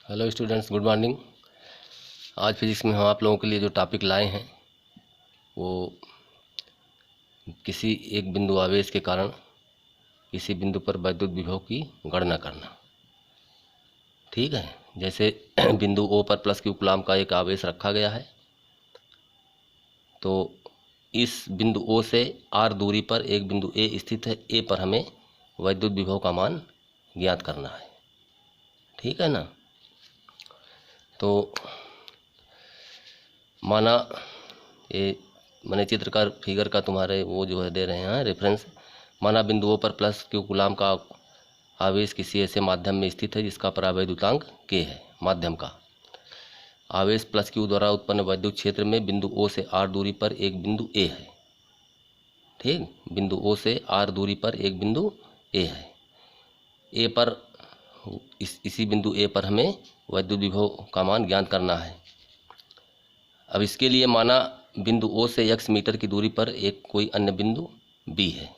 Hello students, good morning. आज physics में हम आप लोगों के लिए जो टॉपिक लाए हैं वो किसी एक बिंदु आवेश के कारण किसी बिंदु पर वैद्युत विभव की गणना करना। ठीक है, जैसे बिंदु ओ पर प्लस क्यू कूलाम का एक आवेश रखा गया है, तो इस बिंदु ओ से आर दूरी पर एक बिंदु ए स्थित है। ए पर हमें वैद्युत विभव का मान ज्ञात करना है। ठीक है ना। तो माना ये मैंने चित्र का फिगर का तुम्हारे वो जो है दे रहे हैं रेफरेंस। माना बिंदुओं पर प्लस क्यू कूलाम का आवेश किसी ऐसे माध्यम में स्थित है जिसका परावैद्युतांक k है। माध्यम का आवेश प्लस क्यू द्वारा उत्पन्न वैद्युत क्षेत्र में बिंदु ओ से आर दूरी पर एक बिंदु ए है। ठीक, बिंदु ओ से आर दूरी पर एक बिंदु ए है। ए पर इसी बिंदु ए पर हमें वैद्युत विभव का मान ज्ञात करना है। अब इसके लिए माना बिंदु ओ से x मीटर की दूरी पर एक कोई अन्य बिंदु b है।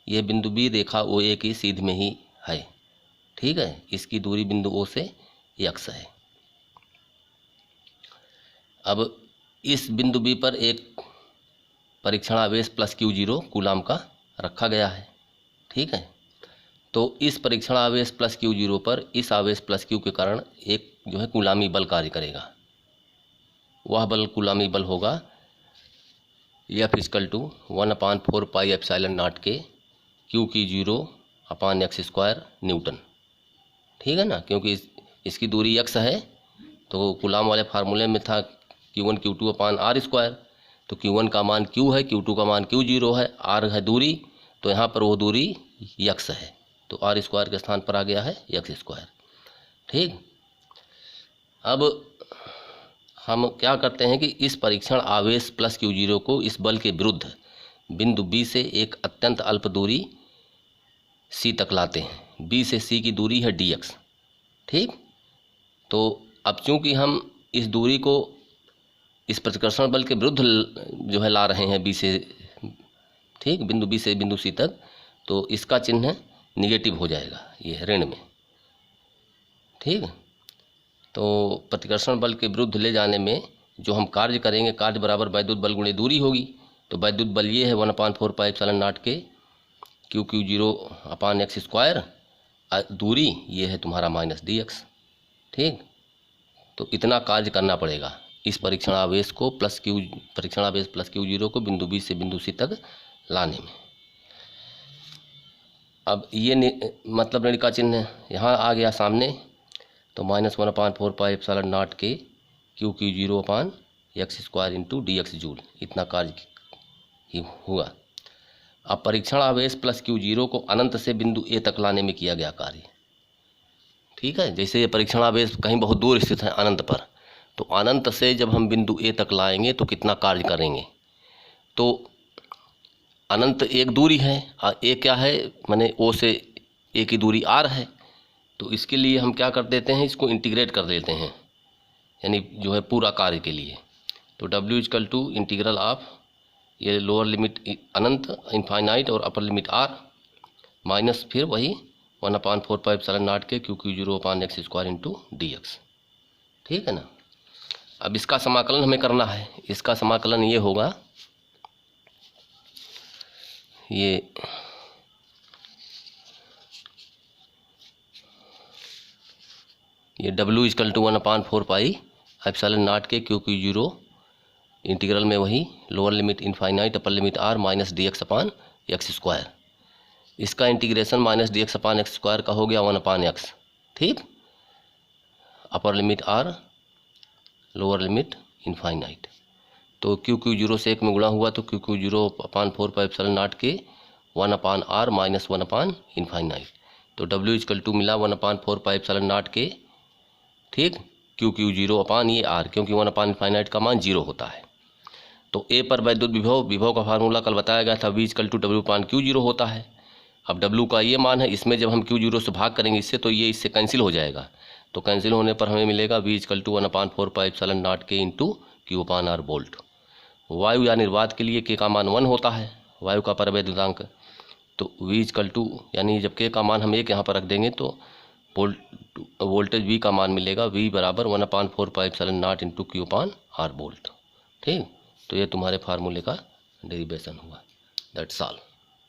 यह बिंदु b रेखा ओ ए की सीध में ही है। ठीक है, इसकी दूरी बिंदु ओ से x है। अब इस बिंदु b पर एक परीक्षण आवेश प्लस क्यू जीरो कूलाम का रखा गया है। ठीक है, तो इस परीक्षण आवेश प्लस क्यू जीरो पर इस आवेश प्लस क्यू के कारण एक जो है कूलामी बल कार्य करेगा। वह बल कूलामी बल होगा F = 1/4 पाई एप्सिलॉन नॉट के क्यू की जीरो अपान एक्स स्क्वायर न्यूटन। ठीक है ना, क्योंकि इसकी दूरी x है, तो कूलाम वाले फार्मूले में था Q1 Q2 upon R square. तो Q1 का मान Q है, Q2 का मान Q0 है, R है दूरी, तो यहाँ पर वो दूरी x है, तो आर स्क्वायर के स्थान पर आ गया है एक्स स्क्वायर। ठीक, अब हम क्या करते हैं कि इस परीक्षण आवेश प्लस क्यू जीरो को इस बल के विरुद्ध बिंदु बी से एक अत्यंत अल्प दूरी सी तक लाते हैं। बी से सी की दूरी है dx। ठीक, तो अब चूंकि हम इस दूरी को इस प्रतिकर्षण बल के विरुद्ध जो है ला रहे हैं बी से, ठीक, बिंदु बी से बिंदु सी तक, तो इसका चिन्ह निगेटिव हो जाएगा, ये है ऋण में। ठीक, तो प्रतिकर्षण बल के विरुद्ध ले जाने में जो हम कार्य करेंगे, कार्य बराबर वैद्युत बल गुणे दूरी होगी। तो वैद्युत बल ये है 1/4 पाई एप्सिलॉन नॉट के क्यू जीरो अपान एक्स स्क्वायर, दूरी ये है तुम्हारा -dx। ठीक, तो इतना कार्य करना पड़ेगा इस परीक्षण आवेश प्लस क्यू जीरो को बिंदु बी से बिंदु सी तक लाने में। अब ये मतलब ऋण का चिन्ह यहाँ आ गया सामने, तो -1/4 पाई एप्सिलॉन नॉट के क्यू जीरो अपान x square into dx joule, इतना कार्य ही हुआ। अब परीक्षण आवेश प्लस क्यू जीरो को अनंत से बिंदु ए तक लाने में किया गया कार्य। ठीक है, जैसे ये परीक्षण आवेश कहीं बहुत दूर स्थित है अनंत पर, तो अनंत से जब हम बिंदु ए तक लाएंगे तो कितना कार्य करेंगे। तो अनंत एक दूरी है, ए क्या है, माने ओ से ए की दूरी r है। तो इसके लिए हम क्या कर देते हैं, इसको इंटीग्रेट कर देते हैं, यानी जो है पूरा कार्य के लिए। तो W = इंटीग्रल ऑफ ये लोअर लिमिट अनंत इनफाइनाइट और अपर लिमिट r माइनस फिर वही 1/4 पाई एप्सिलॉन नॉट के क्यू जीरो अपान एक्स स्क्वायर इंटू dx। ठीक है ना। अब इसका समाकलन हमें करना है। इसका समाकलन ये होगा, ये W = 1/4 पाई एप्सिलॉन नॉट के क्यू जीरो इंटीग्रल में वही lower limit infinite upper limit r minus dx अपान एक्स स्क्वायर। इसका इंटीग्रेशन -dx अपान एक्स स्क्वायर का हो गया 1/x। ठीक, upper limit r lower limit infinite, तो क्यू जीरो से 1 में गुणा हुआ तो Q zero upon 4 pi epsilon not के 1/r माइनस 1/इनफाइनाइट। तो W = मिला 1/4 पाई एप्सिलॉन नॉट के, ठीक, क्यू जीरो अपान ये r, क्योंकि 1/इनफाइनाइट का मान 0 होता है। तो ए पर वैद्युत विभव का फार्मूला कल बताया गया था, V = W/Q0 होता है। अब W का ये मान है, इसमें जब हम Q0 से भाग करेंगे इससे, तो ये इससे कैंसिल हो जाएगा। तो कैंसिल होने पर हमें मिलेगा V = 1/4 पाई एप्सिलॉन नॉट के इंटू Q/r वोल्ट। वायु या निर्वात के लिए K का मान 1 होता है, वायु का परावैद्युतांक। तो V = यानी जब K का मान हम 1 यहाँ पर रख देंगे तो वोल्टेज V का मान मिलेगा, V बराबर 1/4πε0 इंटू Q/R वोल्ट। ठीक, तो ये तुम्हारे फार्मूले का डेरिवेशन हुआ। That's all.